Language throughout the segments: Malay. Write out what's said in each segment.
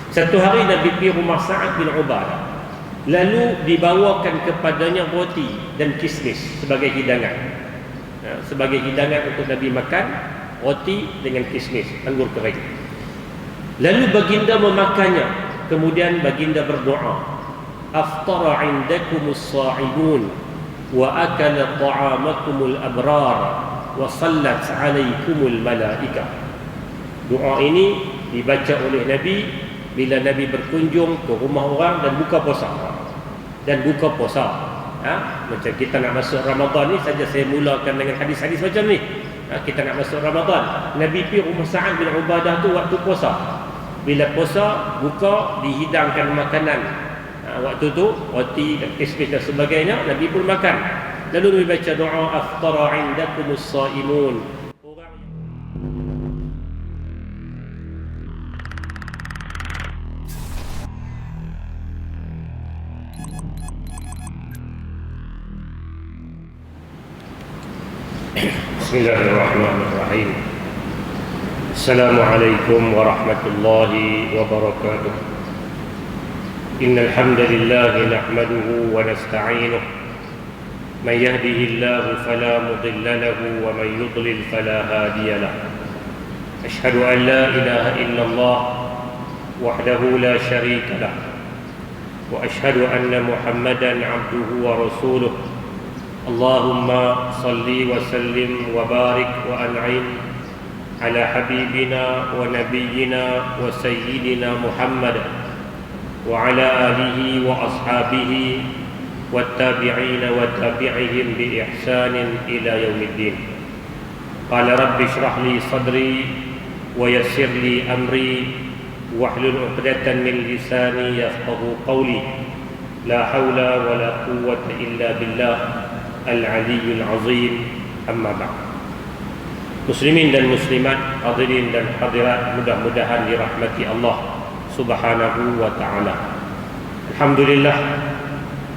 Satu hari Nabi pergi rumah Sa'ad bin Ubadah, lalu dibawakan kepadanya roti dan kismis sebagai hidangan. Sebagai hidangan untuk Nabi makan, roti dengan kismis, anggur kering. Lalu baginda memakannya. Kemudian baginda berdoa, aftara indakumus sa'imun wa akala ta'amakumul abrar wa sallat alaikumul malaikah. Doa ini dibaca oleh Nabi bila Nabi berkunjung ke rumah orang dan buka puasa. Macam kita nak masuk Ramadan ni saja, saya mulakan dengan hadis-hadis macam ni. Kita nak masuk Ramadan, Nabi pergi rumah Sa'ad bin Ubadah tu waktu puasa. Bila puasa, buka, dihidangkan makanan. Waktu tu roti dan kismis dan sebagainya, Nabi pun makan. Lalu Nabi baca doa, aftara indakumus sa'imun. Bismillahirrahmanirrahim. Assalamualaikum warahmatullahi wabarakatuh. Innal hamdalillah nahmaduhu wa nasta'inuh. Man yahdihillahu fala mudilla lahu wa man yudlil fala hadiya lahu. Ashhadu an la ilaha illallah wahdahu la syarika lah. Wa ashhadu anna Muhammadan 'abduhu wa rasuluh. Allahumma salli wa sallim wa barik wa an'im ala habibina wa nabiyyina wa sayyidina Muhammad wa ala alihi wa ashabihi wa tabi'ina wa tabi'ihim bi ihsanin ila yaumiddin. Qala rabbi shrah li sadri wa yassir li amri wahlul 'uqdatan min lisani yafqahu qawli. La haula wa la quwwata illa billah Al-Aliyyul Azim. Amma ba'd. Muslimin dan muslimat, hadirin dan hadirat, mudah-mudahan dirahmati Allah Subhanahu wa ta'ala. Alhamdulillah,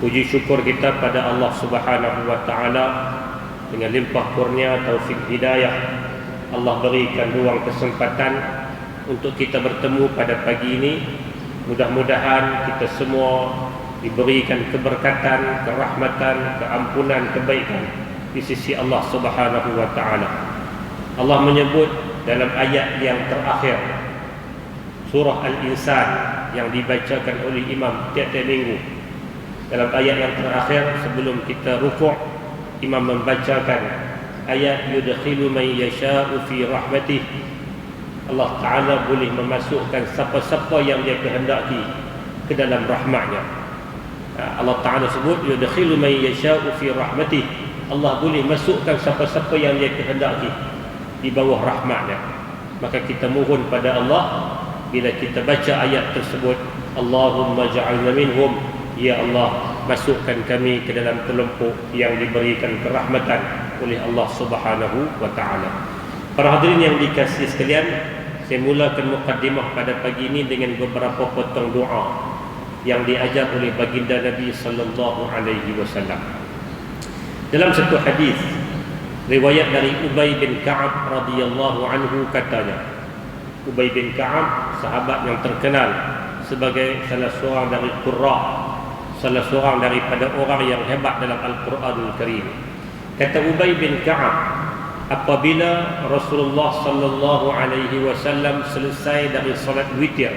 puji syukur kita pada Allah Subhanahu wa ta'ala. Dengan limpah kurnia taufik hidayah, Allah berikan ruang kesempatan untuk kita bertemu pada pagi ini. Mudah-mudahan kita semua diberikan keberkatan, kerahmatan, keampunan, kebaikan di sisi Allah Subhanahu wa ta'ala. Allah menyebut dalam ayat yang terakhir surah Al-Insan yang dibacakan oleh imam tiap-tiap minggu. Dalam ayat yang terakhir sebelum kita rukuk, imam membacakan ayat yudkhilu man yasha'u fi rahmatih. Allah Ta'ala boleh memasukkan siapa-siapa yang dia kehendaki ke dalam rahmatnya. Allah Ta'ala sebut yudkhilu man yasha'u fi rahmatih. Allah boleh masukkan siapa-siapa yang dia kehendaki di bawah rahmatnya. Maka kita mohon pada Allah bila kita baca ayat tersebut, Allahumma ja'alna minhum, ya Allah, masukkan kami ke dalam kelompok yang diberikan kerahmatan oleh Allah Subhanahu wa ta'ala. Para hadirin yang dikasihi sekalian, saya mulakan mukaddimah pada pagi ini dengan beberapa potong doa yang diajar oleh baginda Nabi sallallahu alaihi wasallam. Dalam satu hadis riwayat dari Ubay bin Ka'ab radhiyallahu anhu, katanya, Ubay bin Ka'ab sahabat yang terkenal sebagai salah seorang dari qurra, salah seorang daripada orang yang hebat dalam Al-Quranul Karim. Kata Ubay bin Ka'ab, apabila Rasulullah sallallahu alaihi wasallam selesai dari salat witir,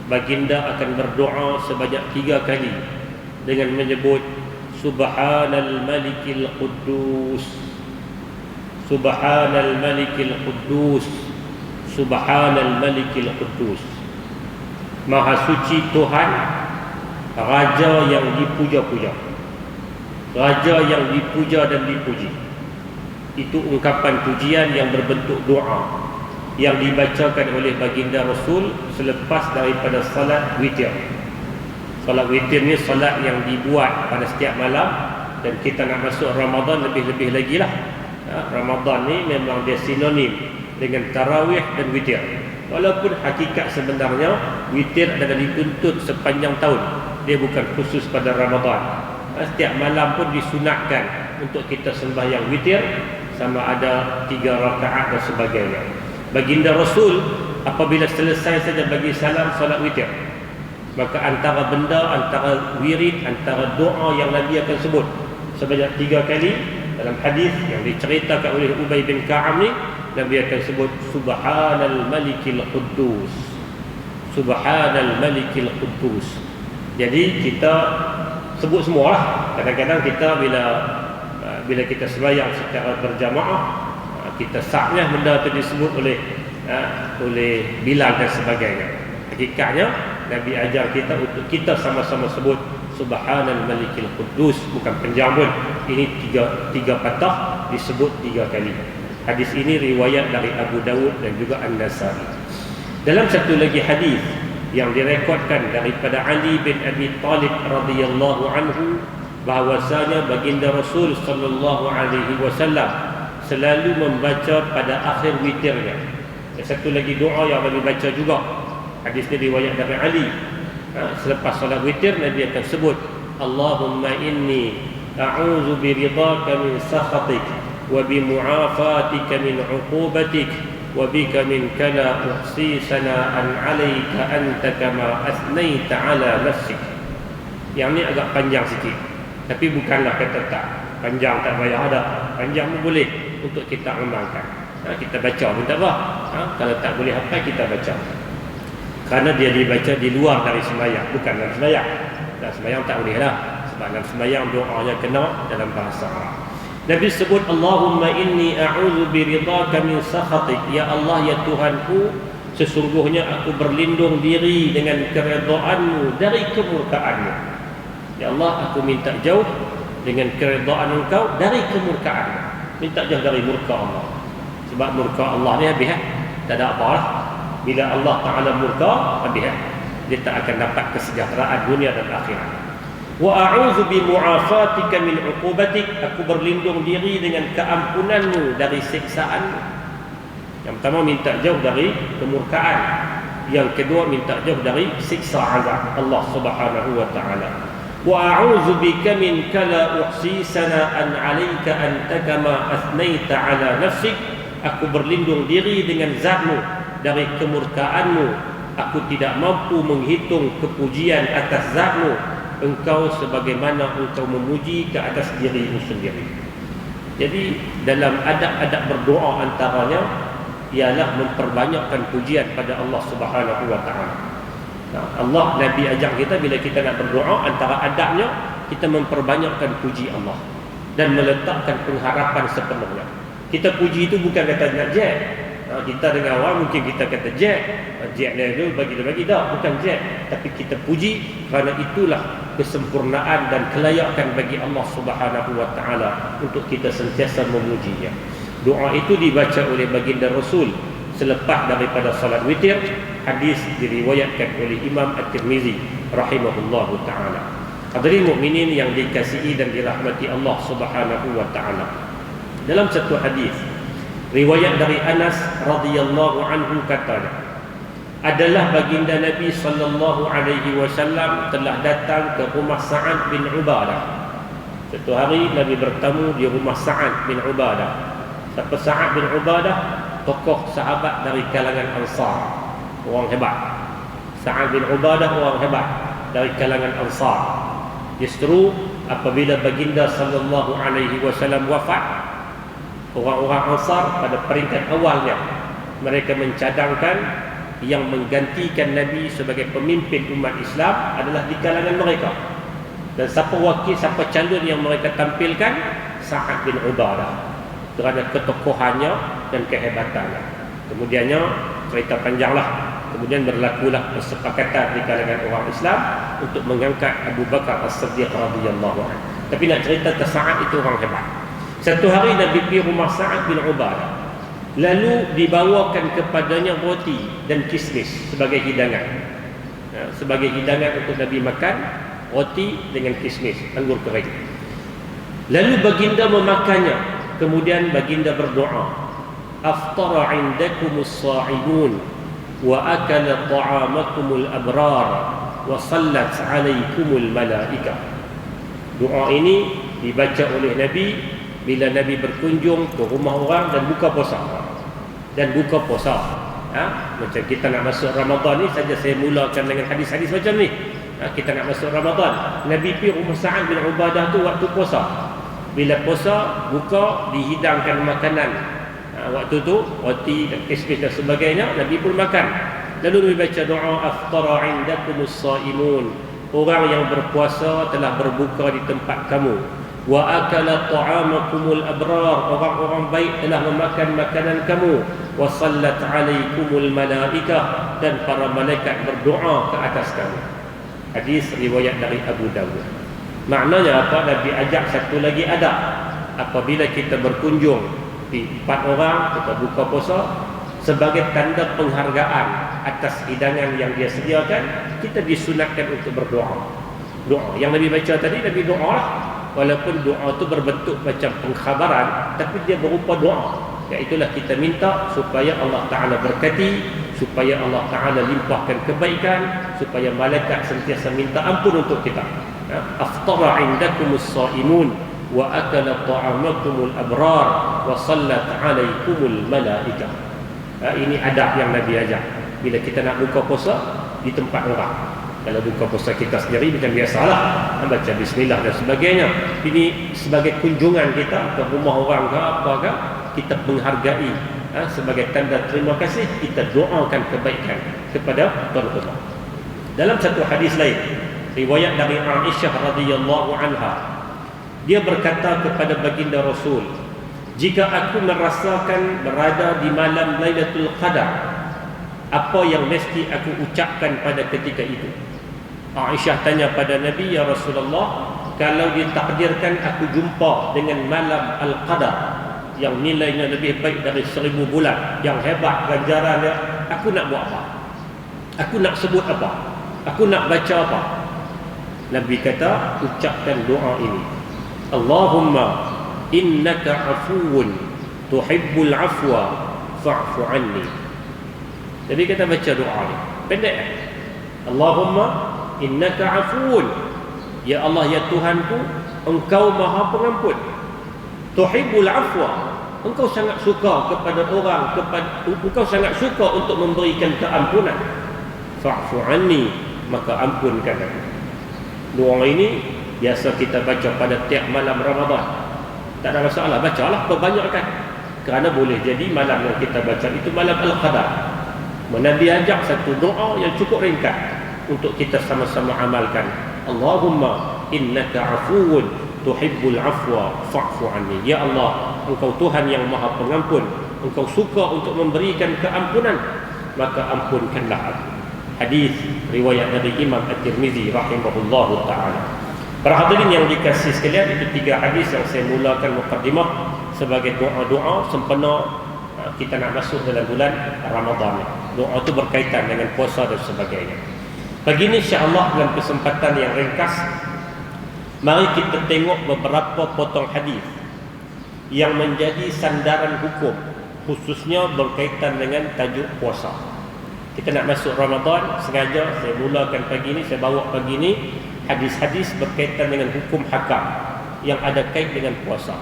baginda akan berdoa sebanyak 3 kali dengan menyebut Subhanal Malikil Quddus, Subhanal Malikil Quddus, Subhanal Malikil Quddus. Maha suci Tuhan, Raja yang dipuja-puja, Raja yang dipuja dan dipuji. Itu ungkapan pujian yang berbentuk doa yang dibacakan oleh baginda Rasul selepas daripada salat witir. Salat witir ni salat yang dibuat pada setiap malam, dan kita nak masuk Ramadan lebih-lebih lagi lah. Ramadan ni memang dia sinonim dengan tarawih dan witir. Walaupun hakikat sebenarnya witir adalah dituntut sepanjang tahun, dia bukan khusus pada Ramadan. Setiap malam pun disunatkan untuk kita sembahyang witir, sama ada 3 rakaat dan sebagainya. Baginda Rasul apabila selesai saja bagi salam solat witir, maka antara benda, antara wirid, antara doa yang Nabi akan sebut sebanyak 3 kali dalam hadis yang diceritakan oleh Ubay bin Ka'ab ni, Nabi akan sebut Subhanal Malikil Quddus, Subhanal Malikil Quddus. Jadi kita sebut semualah. Kadang-kadang kita bila kita sembahyang secara berjamaah, kita sahnya benda itu disebut oleh Bilal dan sebagainya. Hakikatnya Nabi ajar kita untuk kita sama-sama sebut Subhanal Malikil Quddus, bukan panjang pun. Ini tiga patah disebut 3 kali. Hadis ini riwayat dari Abu Dawud dan juga An-Nasai. Dalam satu lagi hadis yang direkodkan daripada Ali bin Abi Talib radhiyallahu anhu, bahwasanya baginda Rasul sallallahu alaihi wasallam selalu membaca pada akhir witirnya. Satu lagi doa yang Nabi baca juga. Hadis ini riwayat dari Ali. Selepas solat witir, Nabi akan sebut Allahumma inni a'udzu biridhaka min sakhatik wa bimu'afatika min 'uqubatik wa bika minka la uhsi sana'an 'alaika anta kama asnaita 'ala nafsik. Yang ni agak panjang sikit, tapi bukanlah kata tak panjang tak payah ada. Panjang pun boleh untuk kita amalkan. Kita baca pun tak apa. Kalau tak boleh hafal, kita baca. Kerana dia dibaca di luar dari sembahyang, bukan dalam sembahyang. Dalam sembahyang tak boleh lah, sebab dalam sembahyang doanya kena dalam bahasa Arab. Nabi sebut Allahumma inni a'udzu biridhaka min sakhatik. Ya Allah, ya Tuhanku, sesungguhnya aku berlindung diri dengan keredaanmu dari kemurkaanmu. Ya Allah, aku minta jauh dengan keredaan Engkau dari kemurkaanmu. Minta jauh dari murka Allah. Sebab murka Allah ni habis tak ada apa lah. Bila Allah Ta'ala murka, habis dia tak akan dapat kesejahteraan dunia dan akhirat. Wa a'udzu bi mu'afatika min 'uqubatik. Aku berlindung diri dengan keampunanmu dari siksaanmu. Yang pertama, minta jauh dari kemurkaan. Yang kedua, minta jauh dari siksa azab Allah Subhanahu wa Ta'ala. Wa a'udzu bika minka la uhsi sana'an 'alaika anta kama asnaita 'ala nafsik. Aku berlindung diri dengan zatmu dari kemurkaanmu. Aku tidak mampu menghitung kepujian atas zatmu. Engkau sebagaimana engkau memuji ke atas dirimu sendiri. Jadi dalam adab-adab berdoa antaranya ialah memperbanyakkan pujian pada Allah Subhanahu wa Ta'ala. Allah, Nabi ajak kita bila kita nak berdoa, antara adabnya kita memperbanyakkan puji Allah dan meletakkan pengharapan sepenuhnya. Kita puji itu bukan kata nak jack. Kita dengan orang mungkin kita kata jack dia bagi dah, bukan jack. Tapi kita puji kerana itulah kesempurnaan dan kelayakan bagi Allah Subhanahu wa Ta'ala untuk kita sentiasa memujinya. Doa itu dibaca oleh baginda Rasul selepas daripada salat witir. Hadis diriwayatkan oleh Imam At-Tirmizi rahimahullahu ta'ala. Hadirin mukminin yang dikasihi dan dirahmati Allah Subhanahu wa Ta'ala, dalam satu hadis riwayat dari Anas radhiyallahu anhu katanya, adalah baginda Nabi sallallahu alaihi wasallam telah datang ke rumah Sa'ad bin Ubadah. Satu hari Nabi bertamu di rumah Sa'ad bin Ubadah. Siapa Sa'ad bin Ubadah? Tokoh sahabat dari kalangan Ansar, orang hebat. Sa'ad bin Ubadah orang hebat dari kalangan Ansar. Justru apabila baginda sallallahu alaihi wasallam wafat, orang-orang Ansar pada peringkat awalnya mereka mencadangkan yang menggantikan Nabi sebagai pemimpin umat Islam adalah di kalangan mereka. Dan siapa wakil, siapa calon yang mereka tampilkan? Sa'ad bin Ubadah, kerana ketokohannya dan kehebatannya. Kemudiannya cerita panjanglah. Kemudian berlakulah persepakatan di kalangan orang Islam untuk mengangkat Abu Bakar As-Siddiq radhiyallahu anhu. Tapi nak cerita ke Sa'ad itu orang hebat. Satu hari Nabi pergi rumah Sa'ad bin Ubadah, lalu dibawakan kepadanya roti dan kismis sebagai hidangan. Sebagai hidangan untuk Nabi makan, roti dengan kismis, anggur kering. Lalu baginda memakannya. Kemudian baginda berdoa, aftara indakumus sa'imun wa akala ta'amakumul abrar wa sallat alaikumul malaikah. Doa ini dibaca oleh Nabi bila Nabi berkunjung ke rumah orang dan buka puasa. Macam kita nak masuk Ramadan ni saja, saya mulakan dengan hadis-hadis macam ni. Kita nak masuk Ramadan, Nabi pergi rumah Sa'ad bin Ubadah tu waktu puasa. Bila puasa, buka, dihidangkan makanan. Waktu tu roti dan kismis dan sebagainya, Nabi pun makan. Lalu Nabi baca doa, aftara indakumus saimun, orang yang berpuasa telah berbuka di tempat kamu. Wa akala ta'amakumul abrar, orang-orang baik telah memakan makanan kamu. Wa sallat alaikumul malaikah, dan para malaikat berdoa ke atas kamu. Hadis riwayat dari Abu Dawud. Maknanya apa? Nabi ajak satu lagi adab. Apabila kita berkunjung di 4 orang, kita buka puasa, sebagai tanda penghargaan atas hidangan yang dia sediakan, kita disunatkan untuk berdoa. Doa yang Nabi baca tadi, Nabi doa lah. Walaupun doa itu berbentuk macam pengkhabaran, tapi dia berupa doa. Iaitulah kita minta supaya Allah Ta'ala berkati, supaya Allah Ta'ala limpahkan kebaikan, supaya malaikat sentiasa minta ampun untuk kita. Aftara indakumus saimun wa akala ta'amakumul abrar wa sallat alaikumul malaikah. Ini adab yang Nabi ajar. Bila kita nak buka puasa di tempat orang, kalau buka puasa kita sendiri macam biasalah, baca bismillah dan sebagainya. Ini sebagai kunjungan kita ke rumah orang ke apa ke, kita menghargai, sebagai tanda terima kasih, kita doakan kebaikan kepada tuan rumah. Dalam satu hadis lain, riwayat dari Aisyah radhiyallahu anha, dia berkata kepada baginda Rasul, jika aku merasakan berada di malam Lailatul Qadar, apa yang mesti aku ucapkan pada ketika itu? Aisyah tanya pada Nabi, ya Rasulullah, kalau ditakdirkan aku jumpa dengan malam Al-Qadar yang nilainya lebih baik dari 1000 bulan, yang hebat ganjarannya, aku nak buat apa? Aku nak sebut apa? Aku nak baca apa? Nabi kata, ucapkan doa ini, Allahumma innaka afuwun tuhibbul afwa fa'fu anni. Nabi kata baca doa ni, pendek. Allahumma innaka afuwun, ya Allah, ya Tuhanku, engkau maha pengampun. Tuhibbul afwa, engkau sangat suka kepada orang, engkau sangat suka untuk memberikan keampunan. Fa'fu anni, maka ampunkan aku. Doa ini biasa kita baca pada tiap malam Ramadan. Tak ada masalah, bacalah, perbanyakkan. Kerana boleh jadi malam yang kita baca itu malam Al-Qadar. Nabi ajak satu doa yang cukup ringkas untuk kita sama-sama amalkan. Allahumma innaka afuwun tuhibbul afwa fa'fu anni. Ya Allah, engkau Tuhan yang maha pengampun, engkau suka untuk memberikan keampunan, maka ampunkanlah aku. Hadis riwayat dari Imam At-Tirmizi rahimahullahu ta'ala. Para hadirin yang dikasihi sekalian, itu 3 hadis yang saya mulakan mukadimah sebagai doa-doa sempena kita nak masuk dalam bulan Ramadan. Doa itu berkaitan dengan puasa dan sebagainya. Pagi ini insya-Allah dalam kesempatan yang ringkas, mari kita tengok beberapa potong hadis yang menjadi sandaran hukum, khususnya berkaitan dengan tajuk puasa. Kita nak masuk Ramadan, sengaja saya mulakan pagi ini, saya bawa pagi ini hadis-hadis berkaitan dengan hukum hakam yang ada kait dengan puasa.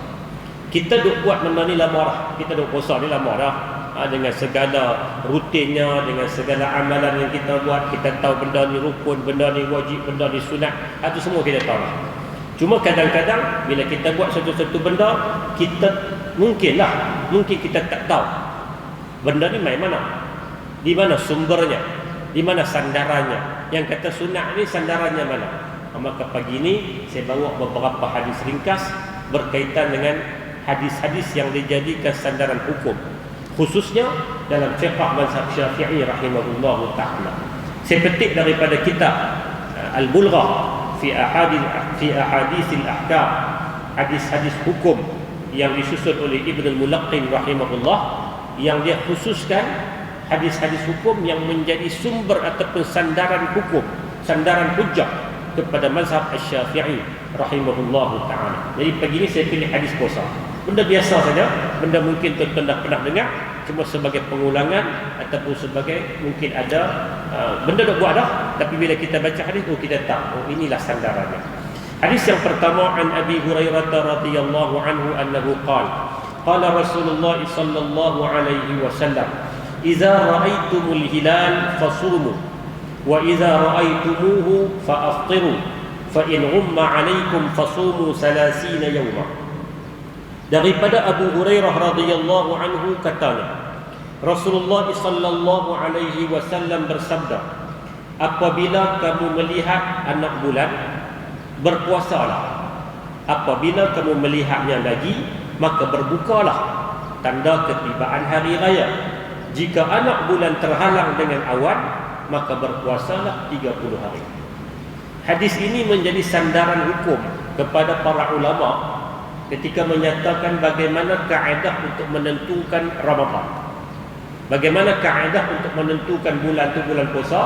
Kita duk buat benda ni lama dah, kita duk puasa ni lama dah, dengan segala rutinnya, dengan segala amalan yang kita buat. Kita tahu benda ni rukun, benda ni wajib, benda ni sunat, itu semua kita tahu. Cuma kadang-kadang bila kita buat satu-satu benda, kita mungkin kita tak tahu benda ni main mana, di mana sumbernya, di mana sandarannya. Yang kata sunat ni sandarannya mana? Maka pagi ini saya bawa beberapa hadis ringkas berkaitan dengan hadis-hadis yang dijadikan sandaran hukum, khususnya dalam fiqh mazhab Syafi'i rahimahullahu ta'ala. Saya petik daripada kitab Al-Bulghah fi ahaditsil ahkam, hadis-hadis hukum yang disusun oleh Ibn al-Mulaqqin rahimahullah, yang dia khususkan hadis-hadis hukum yang menjadi sumber ataupun sandaran hukum, sandaran hujjah kepada mazhab Asy-Syafi'i rahimahullahu ta'ala. Jadi pagi ini saya pilih hadis puasa. Benda biasa saja, benda mungkin tuan-tuan dah pernah dengar, cuma sebagai pengulangan ataupun sebagai mungkin ada benda dah buat dah, tapi bila kita baca hadis kita tahu inilah sandarannya. Hadis yang pertama, an Abi Hurairah radhiyallahu anhu annahu qala Rasulullah sallallahu alaihi wasallam, "Idza ra'aitumul hilal fasumu wa idza ra'aitumuhu fa'aftiru fa in ghumma 'alaikum fasumu 30 yawma." Daripada Abu Hurairah radhiyallahu anhu katanya, Rasulullah sallallahu alaihi wasallam bersabda, "Apabila kamu melihat anak bulan, berpuasalah. Apabila kamu melihatnya lagi, maka berbukalah, tanda ketibaan hari raya. Jika anak bulan terhalang dengan awan, maka berpuasalah 30 hari." Hadis ini menjadi sandaran hukum kepada para ulama ketika menyatakan bagaimana kaedah untuk menentukan Ramadan. Bagaimana kaedah untuk menentukan bulan itu bulan puasa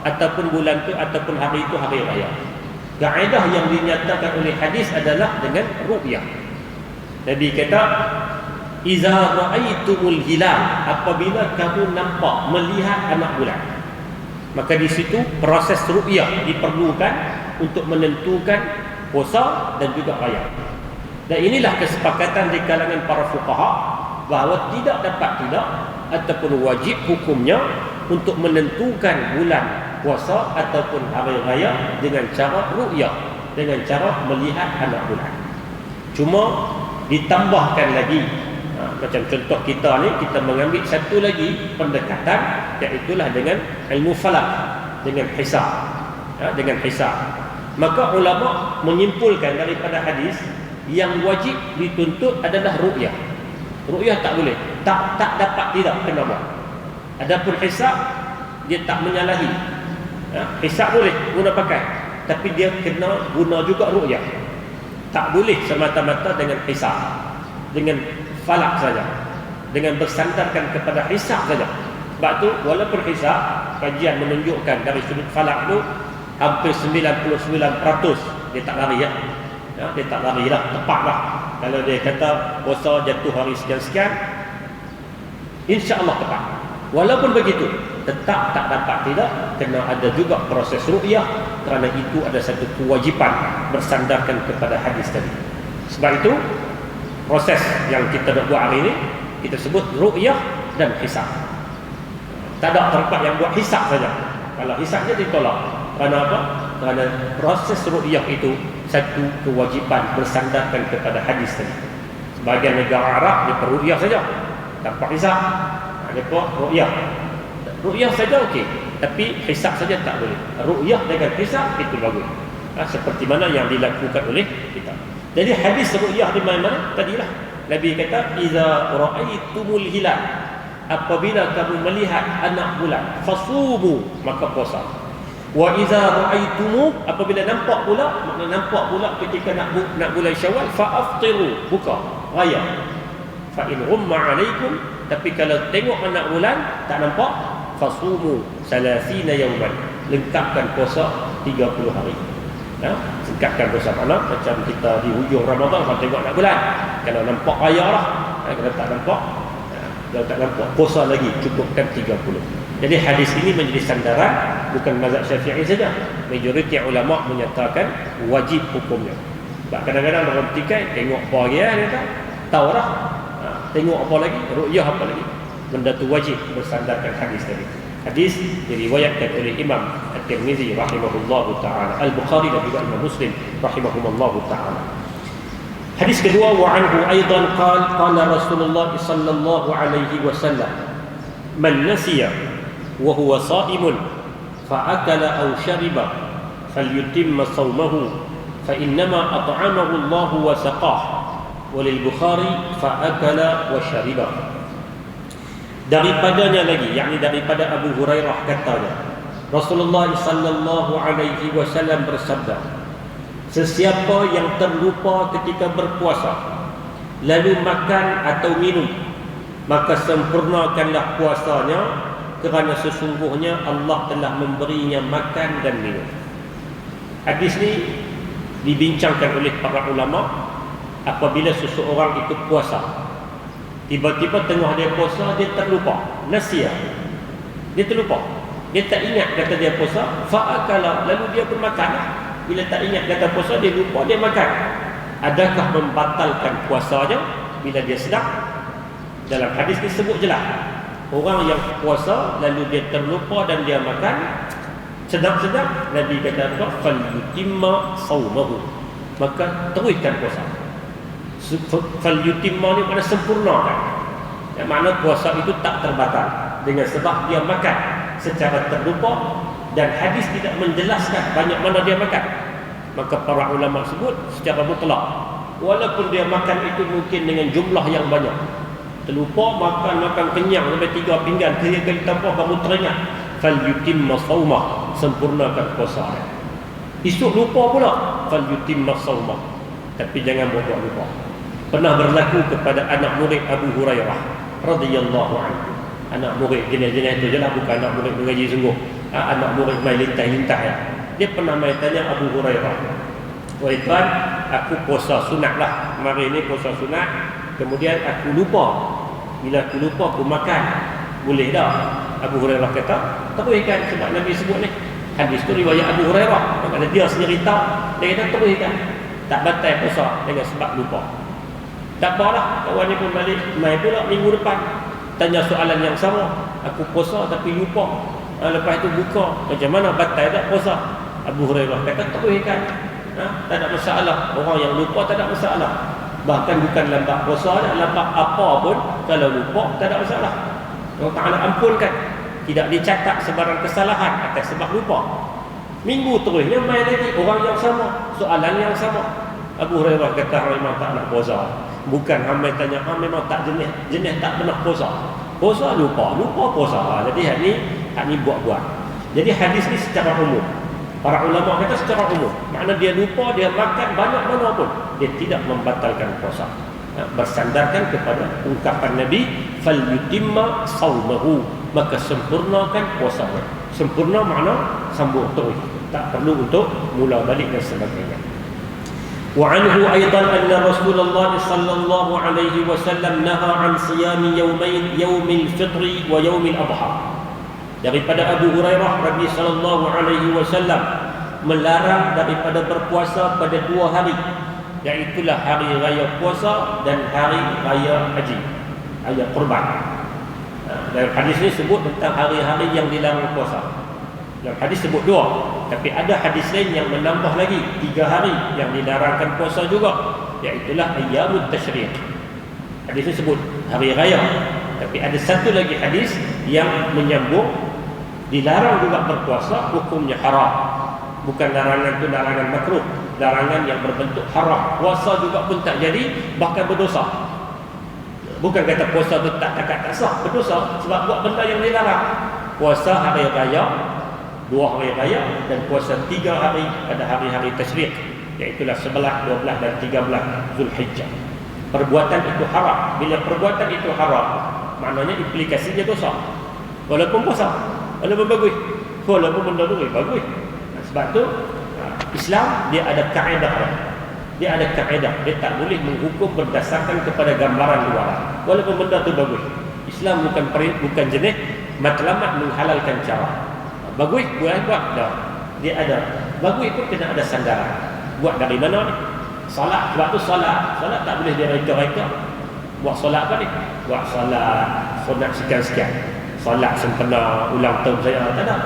ataupun bulan itu ataupun hari itu hari raya. Kaedah yang dinyatakan oleh hadis adalah dengan ru'yah. Nabi kata, "Iza ra'aitumul hilal," apabila kamu nampak, melihat anak bulan. Maka di situ proses ru'yah diperlukan untuk menentukan puasa dan juga raya. Dan inilah kesepakatan di kalangan para fuqaha bahawa tidak dapat tidak ataupun wajib hukumnya untuk menentukan bulan puasa ataupun hari raya dengan cara ru'yah, dengan cara melihat anak bulan. Cuma ditambahkan lagi, macam contoh kita ni, kita mengambil satu lagi pendekatan, iaitulah dengan ilmu falak, dengan hisab, dengan hisab. Maka ulama menyimpulkan daripada hadis yang wajib dituntut adalah ru'yah. Ru'yah tak boleh, tak dapat tidak kena buat. Adapun hisab, dia tak menyalahi. Hisab boleh guna pakai, tapi dia kena guna juga ru'yah. Tak boleh semata-mata dengan hisab, dengan falak saja, dengan bersandarkan kepada hisab saja. Sebab tu walaupun hisab, kajian menunjukkan dari sudut falak tu hampir 99% dia tak lari dia tak lari lah, tepat lah. Kalau dia kata puasa jatuh hari sekian-sekian, insya-Allah tepat. Walaupun begitu, tetap tak dapat tidak kena ada juga proses ru'yah, kerana itu ada satu kewajipan bersandarkan kepada hadis tadi. Sebab itu proses yang kita nak buat hari ini kita sebut ru'yah dan hisab. Tak ada tempat yang buat hisab saja. Kalau hisabnya ditolak. Kerana apa? Kerana proses ru'yah itu satu kewajipan bersandarkan kepada hadis tadi. Sebagian negara Arab dia ru'yah saja tanpa hisab. Dia ru'yah. Ru'yah saja okey, tapi hisab saja tak boleh. Ru'yah dengan hisab itu bagus. Seperti mana yang dilakukan oleh kita. Jadi hadis ru'yah di mana? Tadilah Nabi kata, "Iza ra'aitumul hilal," apabila kamu melihat anak bulan, fasumu, maka puasa. Wa iza ra'aitumu, apabila nampak pula, maknanya nampak pula ketika nak bulan Syawal, fa'aftiru, buka raya. Fa in ghumma 'alaikum, tapi kalau tengok anak bulan tak nampak, fasumu 30 yawman, lengkapkan puasa 30 hari. Lengkapkan puasa mana? Macam kita di hujung Ramadan kalau tengok anak bulan, kalau nampak raya lah. Kalau tak nampak, puasa lagi, cukupkan 30. Jadi hadis ini menjadi sandaran bukan mazhab Syafi'i saja. Majoriti ulama menyatakan wajib hukumnya. Sebab kadang-kadang orang tikai tengok apa lagi dia tak tahu dah. Tengok apa lagi, ru'yah apa lagi. Benda tu wajib bersandarkan hadis tadi. Hadis diriwayatkan oleh Imam At-Tirmizi rahimahullahu taala, Al-Bukhari dan juga Imam Muslim rahimahumullahu taala. Hadis kedua, wa anhu aidan qala Rasulullah sallallahu alaihi wasallam, "Man nasiya wa huwa sha'imun fa akala aw shariba falyutimma shawmahu fa innama at'amahu Allah wa saqah." Walil Bukhari fa akala wa shariba. Daripadanya lagi, yakni daripada Abu Hurairah katanya, Rasulullah sallallahu alaihi wasallam bersabda, "Sesiapa yang terlupa ketika berpuasa lalu makan atau minum, maka sempurnakanlah puasanya, kerana sesungguhnya Allah telah memberinya makan dan minum." Hadis ni dibincangkan oleh para ulama. Apabila seseorang itu puasa, tiba-tiba tengah dia puasa, dia terlupa, nasiya, dia terlupa, dia tak ingat kata dia puasa, fa'akala, lalu dia pun makan. Bila tak ingat kata puasa, dia lupa, dia makan. Adakah membatalkan puasanya bila dia sedang? Dalam hadis disebut jelas, Orang yang puasa lalu dia terlupa dan dia makan sedap-sedap, Nabi kata apa? Falyutimma saumahu, maka teruskan puasa. Falyutimma ni makna sempurnakan. Yang mana puasa itu tak terbatal dengan sebab dia makan secara terlupa dan hadis tidak menjelaskan banyak mana dia makan. Maka para ulama sebut secara mutlak, walaupun dia makan itu mungkin dengan jumlah yang banyak, terlupa makan kenyang sampai 3 pinggan, 3 kali tambah baru teringat, falyutimma saumah, sempurnakan puasa. Esok lupa pula, falyutimma saumah, tapi jangan buat lupa. Pernah berlaku kepada anak murid Abu Hurairah radhiyallahu anhu. Anak murid jenis-jenis itu je lah, bukan anak murid mengaji sungguh. Anak murid main lintah-lintah ya. Dia pernah main tanya Abu Hurairah, "Wahai tuan, aku puasa sunat lah. Hari ini puasa sunat. Kemudian aku lupa. Bila aku lupa, aku makan. Boleh tak?" Abu Hurairah kata, teruskan, sebab Nabi sebut ni. Hadis tu riwayat Abu Hurairah. Kalau dia sendiri tahu, dia kata teruskan. Tak batal puasa dengan sebab lupa. Tak apalah, kawan ni pun balik main pula minggu depan. Tanya soalan yang sama. Aku puasa tapi lupa. Lepas tu buka. Macam mana batal tak puasa? Abu Hurairah kata teruskan. Tak ada masalah. Orang yang lupa tak ada masalah. Bahkan bukan lambat puasa dah, lambat apa pun, kalau lupa tak ada masalah. Allah Ta'ala ampunkan. Tidak dicatat sebarang kesalahan atas sebab lupa. Minggu terusnya main lagi, orang yang sama, soalan yang sama. Abu Hurairah kata, memang tak nak puasa. Bukan ramai tanya, memang tak jenis tak pernah puasa. Puasa lupa puasa. Jadi hak ni buat-buat. Jadi hadis ni secara umum. Para ulama kata secara umum, makna dia lupa, dia makan banyak mana pun, dia tidak membatalkan puasa. Bersandarkan kepada ungkapan Nabi, falyutimma saumahu, maka sempurnakan puasanya. Sempurna makna sambung terus, tak perlu untuk mula balik dan sebagainya. Wa anhu aidan anna Rasulullah sallallahu alaihi wasallam naha an siyami yaumil fitri wa yaumil adha. Daripada Abu Hurairah, Nabi sallallahu alaihi wasallam melarang daripada berpuasa pada 2 hari, iaitulah hari raya puasa dan hari raya haji, raya kurban. Dalam hadis ini sebut tentang hari-hari yang dilarang puasa. Dalam hadis sebut 2, tapi ada hadis lain yang menambah lagi 3 hari yang dilarangkan puasa juga, iaitulah ayyamut tasyrik. Hadis ini sebut hari raya, tapi ada satu lagi hadis yang menyambung dilarang juga berpuasa, hukumnya haram. Bukan larangan itu larangan makruh, larangan yang berbentuk haram. Puasa juga pun tak jadi, bahkan berdosa. Bukan kata puasa itu tak sah, berdosa sebab buat benda yang dilarang. Puasa hari raya, 2 hari raya, dan puasa 3 hari pada hari-hari tasyrik, iaitulah 11, 12 dan 13 Zulhijjah. Perbuatan itu haram. Bila perbuatan itu haram, maknanya implikasinya dosa. Walaupun puasa, walaupun bagus, walaupun benda tu bagus. Sebab tu Islam dia ada kaedah. Dia ada kaedah. Dia tak boleh menghukum berdasarkan kepada gambaran luar. Walaupun benda tu bagus. Islam bukan jenis matlamat menghalalkan cara. Bagus buat dah. Dia ada. Bagus pun kena ada sandaran. Buat dari mana ni? Solat. Sebab tu solat tak boleh dia reka-reka. Buat solat apa ni? Buat solat sunat sekian-sekian. Solat sempena ulang tahun saya, tak ada.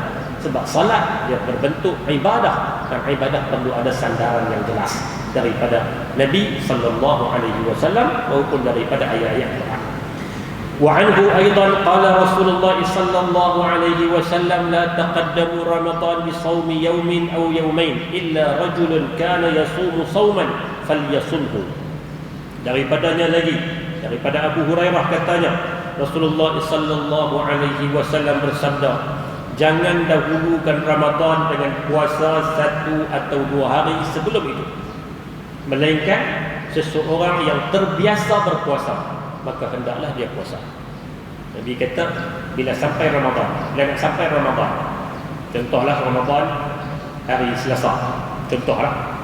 Sebab salat dia berbentuk ibadah, dan ibadah perlu ada sandaran yang jelas daripada Nabi sallallahu alaihi wasallam maupun daripada ayat-ayat Quran. Wa anhu aidan qala Rasulullah sallallahu alaihi wasallam la taqaddamu Ramadan bi shaumi yawmin aw yawmain illa rajulun kana yasumu shauman falyasumhu. Daripadanya lagi, daripada Abu Hurairah katanya, Rasulullah sallallahu alaihi wasallam bersabda, jangan dahulukan Ramadan dengan puasa 1 atau 2 hari sebelum itu, melainkan seseorang yang terbiasa berpuasa, maka hendaklah dia puasa. Nabi kata bila sampai Ramadan, bila nak sampai Ramadan, contohlah Ramadan hari Selasa, contohlah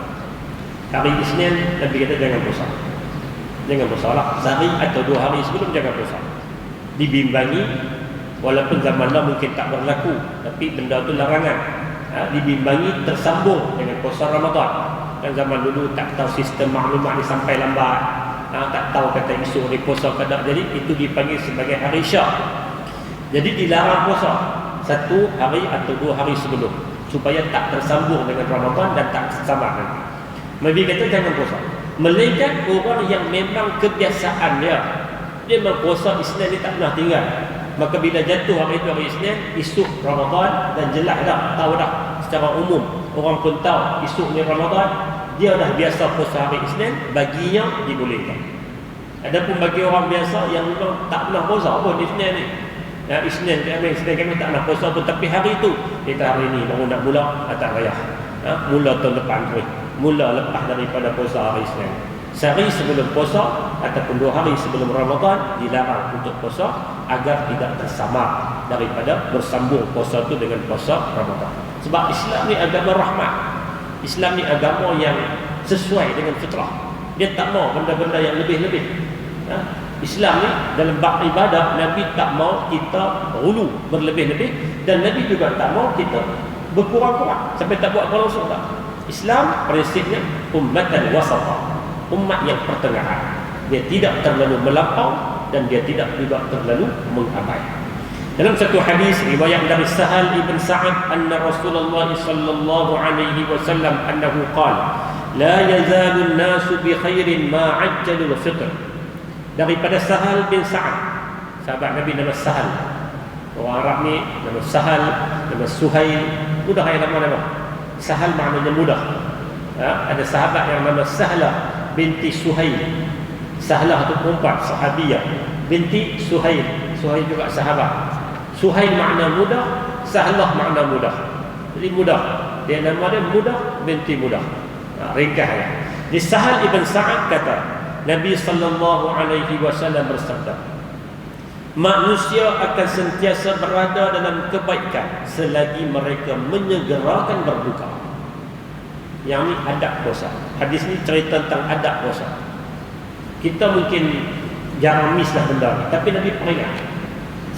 hari Isnin, Nabi kata jangan puasa. Jangan puasa lah, sehari atau 2 hari sebelum jangan puasa. Dibimbangi, walaupun zaman dah mungkin tak berlaku, tapi benda tu larangan. Dibimbangi tersambung dengan puasa Ramadan. Kan zaman dulu tak tahu sistem maklumat ni sampai lambat, tak tahu kata isu hari puasa ke tak, jadi itu dipanggil sebagai hari Syak. Jadi dilarang puasa 1 hari atau 2 hari sebelum, supaya tak tersambung dengan Ramadan dan tak sama nanti. Nabi kata jangan puasa. Melainkan orang yang memang kebiasaan dia memang puasa Isnin ni tak pernah tinggal, maka bila jatuh hari itu hari Isnin, esok Ramadan, dan jelas dah, tahu dah secara umum, orang pun tahu esok ni Ramadan, dia dah biasa puasa hari Isnin, baginya dibolehkan. Adapun bagi orang biasa yang memang tak pernah puasa pun Isnin ni, Isnin kami tak nak puasa pun, tapi hari itu kita hari ni baru nak mula tak payah, mula tahun depan pun, mula lepas daripada puasa hari Isnin. Sehari sebelum puasa ataupun 2 hari sebelum Ramadan dilarang untuk puasa, agar tidak tersamar daripada bersambung puasa itu dengan puasa Ramadan. Sebab Islam ni agama rahmat. Islam ni agama yang sesuai dengan fitrah. Dia tak mau benda-benda yang lebih-lebih. Islam ni dalam bab ibadah, Nabi tak mau kita ghulu, berlebih-lebih, dan Nabi juga tak mau kita berkurang-kurang sampai tak buat kalau tak. Islam prinsipnya ummatan wasata, umat yang pertengahan. Dia tidak terlalu melampau dan dia tidak juga terlalu mengabai. Dalam satu hadis riwayat dari Sahal ibn Sa'ad, anna Rasulullah sallallahu alaihi wasallam annahu qala la yazalu an-nasu bi khairin ma 'ajjalu al-fitr. Daripada Sahal bin Sa'ad, sahabat Nabi nama Sahal. Orang Arab ni nama Sahal, nama Suhail, mudah yang nama-nama. Sahal maknanya mudah. Ada sahabat yang nama Sahlah binti Suhail. Sahlah itu perempuan, sahabiyah, binti Suhail. Suhail juga sahabat. Suhail makna mudah, Sahlah makna mudah. Jadi mudah. Dia nama dia mudah binti mudah. Ringkasnya. Di Sahal ibn Sa'ad kata, Nabi sallallahu alaihi wasallam bersabda, manusia akan sentiasa berada dalam kebaikan selagi mereka menyegerakan berbuka. Yang ni adab puasa. Hadis ni cerita tentang adab puasa. Kita mungkin jarang miss lah benda ni, tapi Nabi peringat.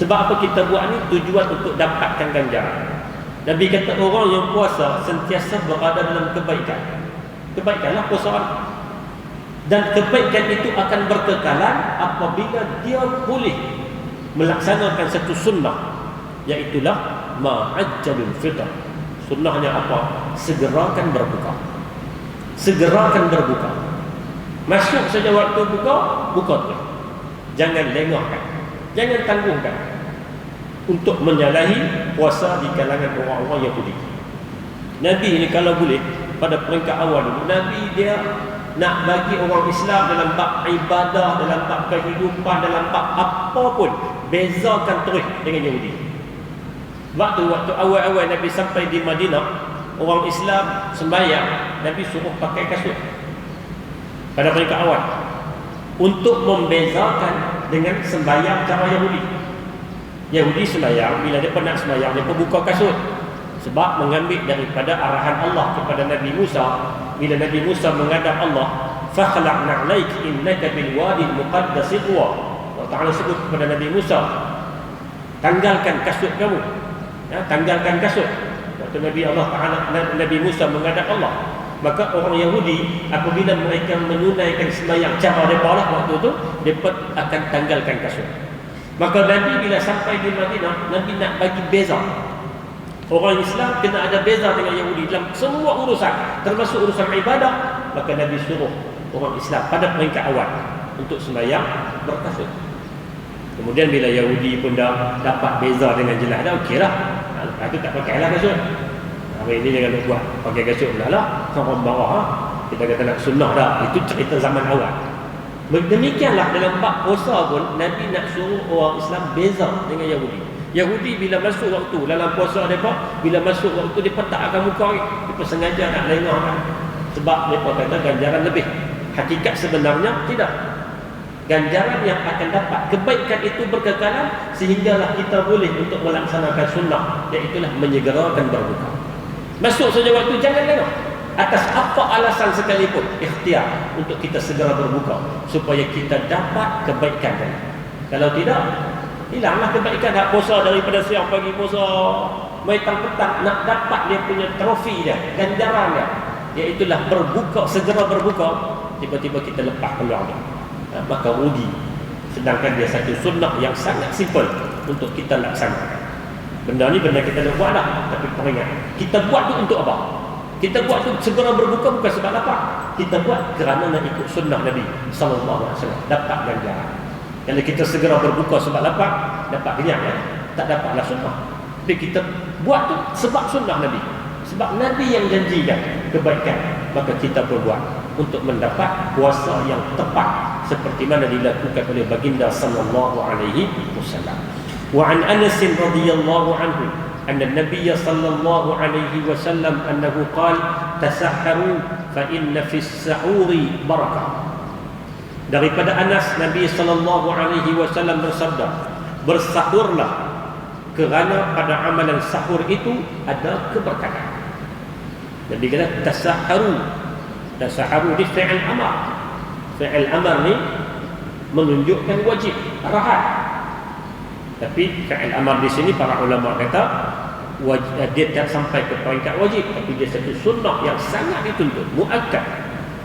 Sebab apa kita buat ni? Tujuan untuk dapatkan ganjaran. Nabi kata orang yang puasa sentiasa berada dalam kebaikan. Kebaikanlah puasa orang. Dan kebaikan itu akan berkekalan apabila dia boleh melaksanakan satu sunnah, iaitulah ma'ajjalul fitr. Sunnahnya apa? Segerakan berbuka. Segerakan berbuka. Masuk saja waktu buka, buka tu. Jangan lengahkan, jangan tangguhkan untuk menyalahi puasa di kalangan orang-orang Yahudi. Nabi ini kalau boleh pada peringkat awal dulu, Nabi dia nak bagi orang Islam dalam bab ibadah, dalam bab kehidupan, dalam bab apa pun, bezakan terus dengan Yahudi. Waktu awal-awal Nabi sampai di Madinah, orang Islam sembahyang, Nabi suruh pakai kasut pada peringkat awal, untuk membezakan dengan sembahyang cara Yahudi. Yahudi sembahyang, bila dia penat sembahyang, dia buka kasut. Sebab mengambil daripada arahan Allah kepada Nabi Musa, bila Nabi Musa menghadap Allah, fakhlaq na'laik innaka bil wadi al-muqaddas tuwa. Allah Taala sebut kepada Nabi Musa, tanggalkan kasut kamu. Tanggalkan kasut. Waktu Nabi Musa menghadap Allah, maka orang Yahudi apabila mereka menunaikan sembahyang cara mereka lah waktu itu, mereka akan tanggalkan kasut. Maka Nabi bila sampai di Madinah, Nabi nak bagi beza. Orang Islam kena ada beza dengan Yahudi dalam semua urusan, termasuk urusan ibadah. Maka Nabi suruh orang Islam pada peringkat awal untuk sembahyang berkasut. Kemudian bila Yahudi pun dah dapat beza dengan jelas, dah okeylah. Lepas tu tak pakailah kasut. Hari ini jangan buat pakai kasut pula lah. Orang bawah kita kata nak sunnah dah. Itu cerita zaman awal. Demikianlah dalam bab puasa pun Nabi nak suruh orang Islam beza dengan Yahudi. Yahudi bila masuk waktu dalam puasa mereka, bila masuk waktu mereka tak akan muka lagi. Mereka sengaja nak lengahkan. Sebab mereka kata ganjaran lebih. Hakikat sebenarnya tidak. Ganjaran yang akan dapat, kebaikan itu berkekalan, sehinggalah kita boleh untuk melaksanakan sunnah, iaitulah menyegerakan berbuka. Masuk saja waktu, jangan lengah. Atas apa alasan sekalipun, ikhtiar untuk kita segera berbuka, supaya kita dapat kebaikan. Kalau tidak, hilanglah kebaikan. Nak puasa daripada siang pagi puasa, mai petang nak dapat dia punya trofi dia, ganjaran dia, iaitulah berbuka, segera berbuka, tiba-tiba kita lepas peluang dia. Maka rugi. Sedangkan dia satu sunnah yang sangat simple, untuk kita laksanakan. Benda ni benda kita nak buat dah, tapi peringat, kita buat tu untuk apa? Kita buat tu segera berbuka bukan sebab lapar. Kita buat kerana nak ikut sunnah Nabi sallallahu alaihi wasallam, dapat ganjaran. Kalau kita segera berbuka sebab lapar, dapat kenyang ya? Tak dapatlah sunnah. Tapi kita buat tu sebab sunnah Nabi. Sebab Nabi yang janjikan kebaikan, maka kita berbuat untuk mendapat puasa yang tepat seperti mana dilakukan oleh baginda sallallahu alaihi wasallam. Wa an Anas radhiyallahu anhu anna an-nabiy sallallahu alaihi wasallam annahu qala tasahharu fa inna fi as-sahuri barakah. Daripada Anas, Nabi sallallahu alaihi wasallam bersabda, bersahurlah kerana pada amalan sahur itu ada keberkatan. Nabi kata tasahharu. Tasahharu di fi'il amar. Fi'il amar ni menunjukkan wajib, arahan. Tapi fi'il amar di sini para ulama kata dia tak sampai ke peringkat wajib, tapi dia satu sunnah yang sangat dituntut, muakkad.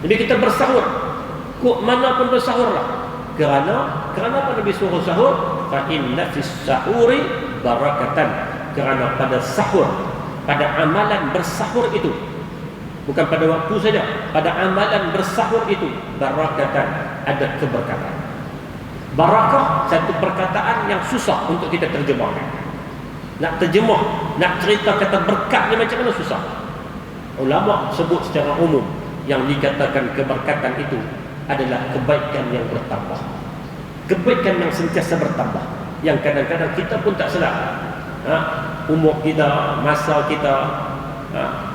Jadi kita bersahur. Kok mana pun bersahurlah. Kerana apa Nabi suruh sahur? Fa inna fis sahuri barakatan. Kerana pada sahur, pada amalan bersahur itu, bukan pada waktu saja, pada amalan bersahur itu barakatan, ada keberkatan. Barakah satu perkataan yang susah untuk kita terjemahkan. Nak terjemah, nak cerita kata berkat ni macam mana susah. Ulama sebut secara umum yang dikatakan keberkatan itu adalah kebaikan yang bertambah. Kebaikan yang sentiasa bertambah, yang kadang-kadang kita pun tak sedar. Umur kita, masa kita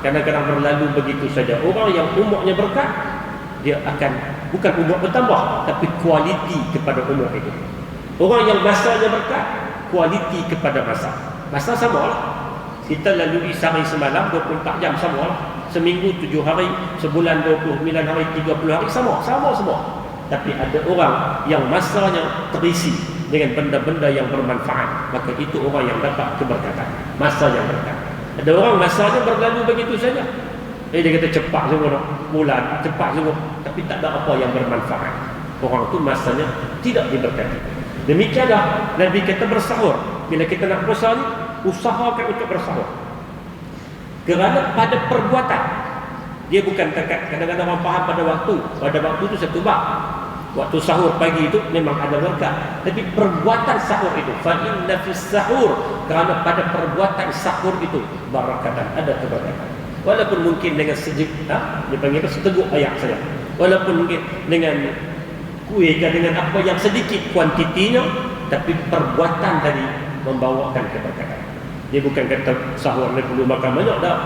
kadang-kadang berlalu begitu saja. Orang yang umurnya berkat, dia akan bukan umur bertambah, tapi kualiti kepada umur itu. Orang yang masanya berkat, kualiti kepada masa. Masa sama lah. Kita lalui sehari semalam 24 jam sama lah. Seminggu 7 hari, sebulan 29 hari, 30 hari sama semua. Tapi ada orang yang masanya terisi dengan benda-benda yang bermanfaat, maka itu orang yang dapat keberkatan, masa yang berkat. Ada orang masanya berlalu begitu saja. Dia kata cepat semua bulan, cepat semua, tapi tak ada apa yang bermanfaat. Orang tu masanya tidak diberkati. Demikianlah Nabi kata bersahur. Bila kita nak puasa ni, usahakan untuk bersahur. Kerana pada perbuatan, dia bukan kadang-kadang orang faham pada waktu itu satu bab. Waktu sahur pagi itu memang ada berkat, tapi perbuatan sahur itu fa inna fis sahur, kerana pada perbuatan sahur itu barakatan, ada keberkatan. Walaupun mungkin dengan dia panggil seteguk ayak saja, walaupun mungkin dengan kuih dan dengan apa yang sedikit kuantitinya, tapi perbuatan tadi membawakan keberkatan. Dia bukan kata sahur ni perlu makan banyak dah.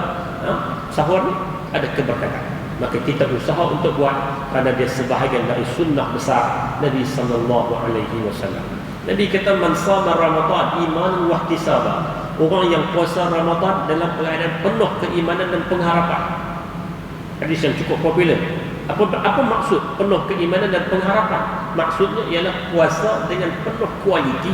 Sahur ni ada keberkatan. Maka kita usaha untuk buat, kerana dia sebahagian dari sunnah besar Nabi sallallahu alaihi wasallam. Nabi kata man shama Ramadan imanan wa ihtisaban. Orang yang puasa Ramadan dalam keadaan penuh keimanan dan pengharapan. Hadis yang cukup popular. Apa maksud penuh keimanan dan pengharapan? Maksudnya ialah puasa dengan penuh kualiti.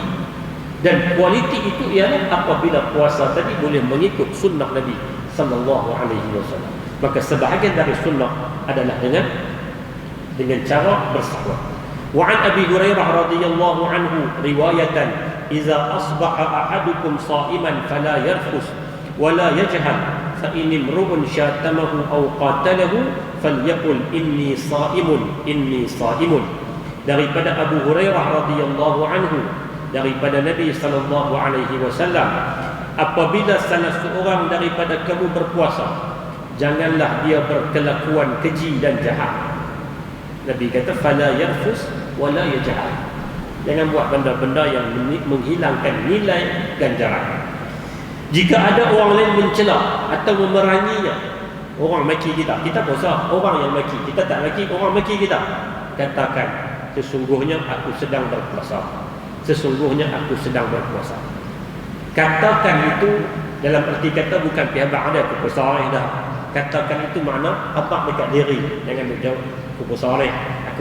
Dan kualiti itu ialah apabila puasa tadi boleh mengikut sunnah Nabi sallallahu alaihi wasallam. Maka sebahagian dari sunnah adalah dengan cara bersahur. Wa an Abi Hurairah radhiyallahu anhu riwayatan, "Idza asbaha ahadukum sha'iman fala yarfus wa la yajhal, fa in imru'un syatamahu aw qatalahu falyaqul inni sha'imun." Daripada Abu Hurairah radhiyallahu anhu, daripada Nabi sallallahu alaihi wasallam, apabila salah seorang daripada kamu berpuasa, janganlah dia berkelakuan keji dan jahat. Nabi kata fala yarfus wala yajhal. Jangan buat benda-benda yang menghilangkan nilai ganjaran. Jika ada orang lain mencela atau memeranginya, orang maki kita puasa, orang yang maki kita tak maki, orang maki kita, katakan sesungguhnya aku sedang berpuasa. Sesungguhnya aku sedang berpuasa. Katakan itu dalam erti kata bukan pihak ada aku puasa dah. Katakan itu makna apa dekat diri. Jangan menjawab aku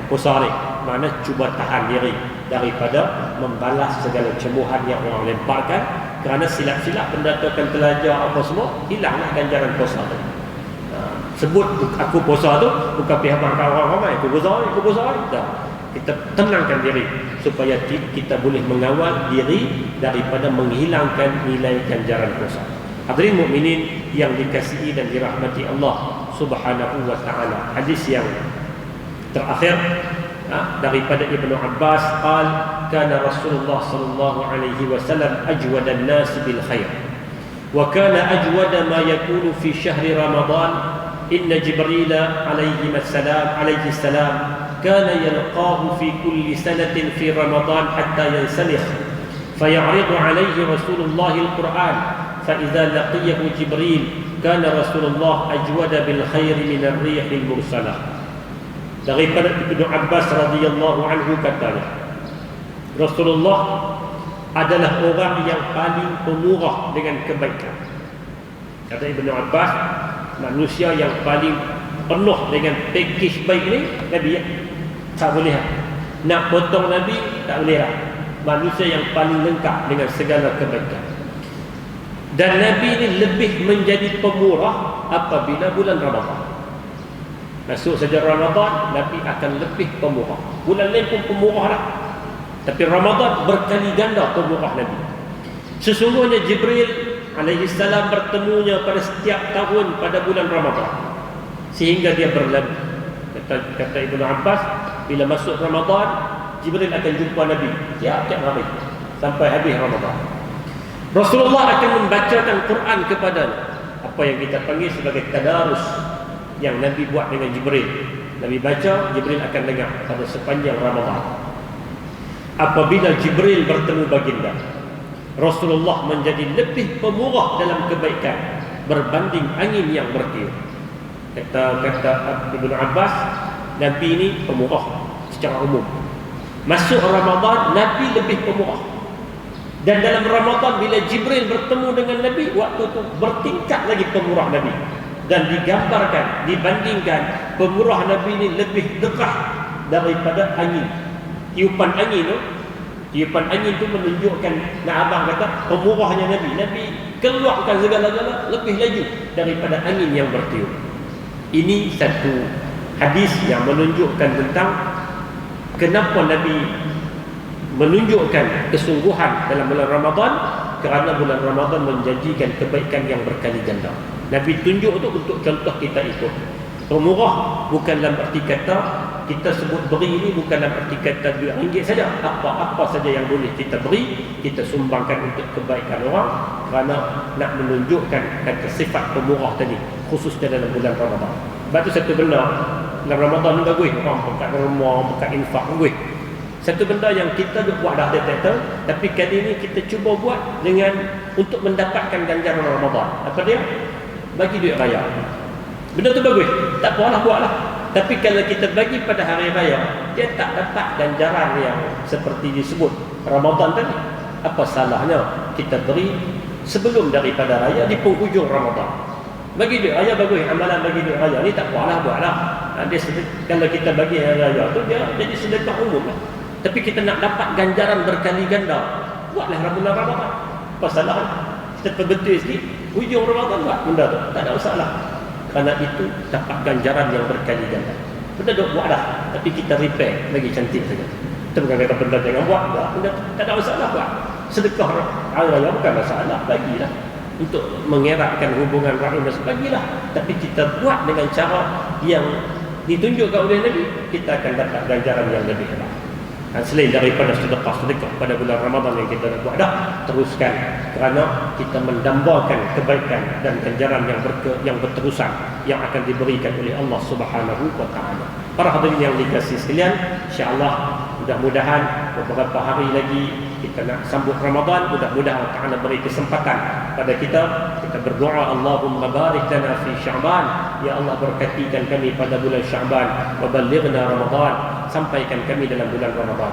puasa ni. Makna cuba tahan diri daripada membalas segala cembuhan yang orang lemparkan. Kerana silap-silap benda tu akan terlajar apa semua, hilanglah ganjaran puasa tu. Sebut aku puasa tu bukan pihak orang ramai. Aku puasa ni dah. Kita tenangkan diri supaya kita boleh mengawal diri daripada menghilangkan nilai ganjaran puasa. Hadirin mukminin yang dikasihi dan dirahmati Allah Subhanahu wa taala. Hadis yang terakhir daripada Ibnu Abbas qal kana Rasulullah sallallahu alaihi wasallam ajwadan nas bil khair wa kana ajwada ma yakunu fi syahri Ramadan inna Jibril alaihi salam kana yalqahu fi kulli sanatin fi Ramadan hatta yansalikh fayaridu alaihi Rasulullah al-Quran fa idza laqiyahu Jibril kana Rasulullah ajwada bil khair min ar-rih al-mursalah. Daripada Ibnu Abbas radhiyallahu anhu katanya, Rasulullah adalah orang yang paling pemurah dengan kebaikan. Kata Ibnu Abbas, manusia yang paling penuh dengan pakej baik ni Nabi ya? Tak boleh. Nak potong Nabi tak boleh. Manusia yang paling lengkap dengan segala kebaikan. Dan Nabi ni lebih menjadi pemurah apabila bulan Ramadan. Masuk saja Ramadan, Nabi akan lebih pemurah. Bulan lain pun pemurah lah. Tapi Ramadan berkali ganda pemurah Nabi. Sesungguhnya Jibril alaihi salam bertemunya pada setiap tahun pada bulan Ramadan. Sehingga dia berlalu. Kata Ibnu Abbas, bila masuk Ramadan, Jibril akan jumpa Nabi tiap hari sampai habis Ramadan. Rasulullah akan membacakan Quran kepadanya. Apa yang kita panggil sebagai tadarus yang Nabi buat dengan Jibril. Nabi baca, Jibril akan dengar pada sepanjang Ramadan. Apabila Jibril bertemu baginda, Rasulullah menjadi lebih pemurah dalam kebaikan berbanding angin yang bertiup. Kata Ibnu Abbas, Nabi ini pemurah secara umum. Masuk Ramadan, Nabi lebih pemurah. Dan dalam Ramadan bila Jibril bertemu dengan Nabi, waktu itu bertingkat lagi pemurah Nabi. Dan digambarkan, dibandingkan pemurah Nabi ini lebih dekat daripada angin. Tiupan angin tu menunjukkan, nak abang kata, pemurahnya Nabi. Nabi keluarkan segala-gala lebih laju daripada angin yang bertiup. Ini satu hadis yang menunjukkan tentang kenapa Nabi menunjukkan kesungguhan dalam bulan Ramadan, kerana bulan Ramadan menjanjikan kebaikan yang berkali ganda. Nabi tunjuk tu untuk contoh kita ikut. Pemurah bukan dalam arti kata kita sebut beri ini bukan dalam arti kata RM2 saja. Apa-apa saja yang boleh kita beri, kita sumbangkan untuk kebaikan orang, kerana nak menunjukkan kata sifat pemurah tadi, khususnya dalam bulan Ramadan. Sebab tu satu benda dalam Ramadan ni bagus, orang buka rumah, buka infak bagus. Satu benda yang kita buat dah detektor, tapi kali ini kita cuba buat dengan untuk mendapatkan ganjaran Ramadan. Apa dia? Bagi duit raya. Benda tu bagus, tak apalah buatlah. Tapi kalau kita bagi pada hari raya, dia tak dapat ganjaran yang seperti disebut Ramadan tadi. Apa salahnya kita beri sebelum daripada raya di penghujung Ramadan? Bagi duit raya bagus, amalan bagi duit raya ni tak apalah buatlah. Kalau kita bagi hari raya tu dia jadi sedekah umum lah. Tapi kita nak dapat ganjaran berkali ganda, buatlah bulan Ramadan. Apa salahnya? Kita perbetul sikit, hujung Ramadan buat benda tu, tak ada masalah. Kerana itu dapat ganjaran yang berkali ganda. Benda tu buatlah, tapi kita repair lagi cantik saja. Kita bukan kata benda jangan buat, benda tak ada masalah buat. Sedekah hari raya bukan masalah, bagilah. Untuk mengeratkan hubungan rahim dan sebagainya. Tapi kita buat dengan cara yang ditunjukkan oleh Nabi, kita akan dapat ganjaran yang lebih hebat. Selain daripada sedekah pada bulan Ramadan yang kita buat dah, teruskan, kerana kita mendambakan kebaikan dan ganjaran yang berterusan yang akan diberikan oleh Allah Subhanahu wa taala. Para hadirin yang dikasihi sekalian, insya-Allah mudah-mudahan beberapa hari lagi kita nak sambut Ramadan. Mudah-mudahan Allah Taala beri kesempatan pada kita berdoa, Allahumma barik lana fi Sya'ban, ya Allah berkatikan kami pada bulan Sya'ban, wa ballighna Ramadan, sampaikan kami dalam bulan Ramadan.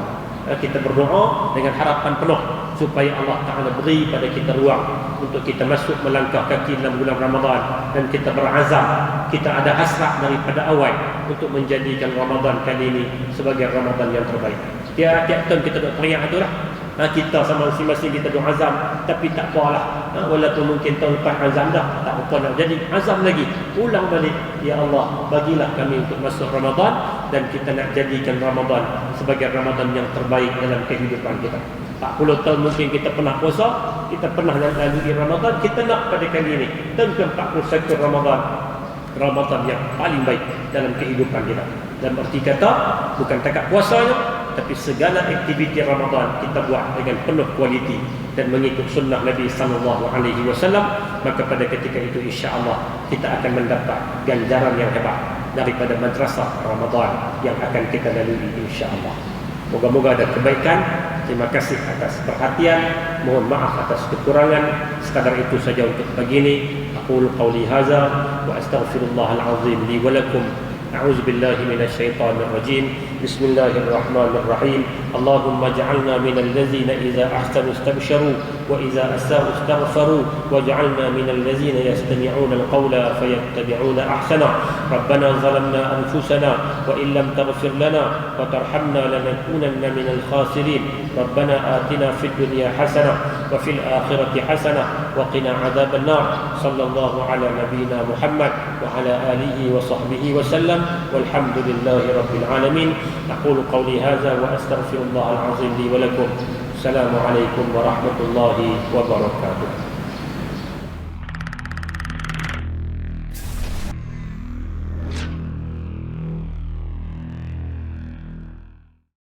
Kita berdoa dengan harapan penuh supaya Allah Taala beri pada kita ruang untuk kita masuk melangkah kaki dalam bulan Ramadan, dan kita berazam, kita ada hasrat daripada awal untuk menjadikan Ramadan kali ini sebagai Ramadan yang terbaik. Tiap-tiap tahun kita duk teriak itulah. Kita sama masing-masing kita duk azam, tapi tak apalah. Walaupun mungkin tahun lepas azam dah, tak apa nak jadi azam lagi. Ulang balik, ya Allah, bagilah kami untuk masuk Ramadan, dan kita nak jadikan Ramadan sebagai Ramadan yang terbaik dalam kehidupan kita. 40 tahun mungkin kita pernah puasa, kita pernah lalui Ramadan, kita nak pada kali ini dan ke-41 Ramadan yang paling baik dalam kehidupan kita. Dalam arti kata, bukan takat puasanya, tapi segala aktiviti Ramadan kita buat dengan penuh kualiti dan mengikut sunnah Nabi sallallahu alaihi wasallam, maka pada ketika itu insya-Allah kita akan mendapat ganjaran yang hebat daripada madrasah Ramadan yang akan kita lalui insya-Allah. Moga-moga ada kebaikan. Terima kasih atas perhatian. Mohon maaf atas kekurangan. Sekadar itu saja untuk pagi ini. Aqulu qawli hadza wa astaghfirullahal azim li wa lakum. أعوذ بالله من الشيطان الرجيم بسم الله الرحمن الرحيم اللهم اجعلنا من الذين إذا أحسنوا استبشروا وإذا أساءوا استغفروا واجعلنا من الذين يستمعون القول فيتبعون أحسنه ربنا ظلمنا أنفسنا وإن لم تغفر لنا وترحمنا لنكونن من الخاسرين ربنا آتنا في الدنيا حسنة وفي الآخرة حسنة وقنا عذاب النار صلى الله على نبينا محمد وعلى آله وصحبه وسلم والحمد لله رب العالمين أقول قولي هذا وأستغفر الله العظيم لي ولكم السلام عليكم ورحمة الله وبركاته.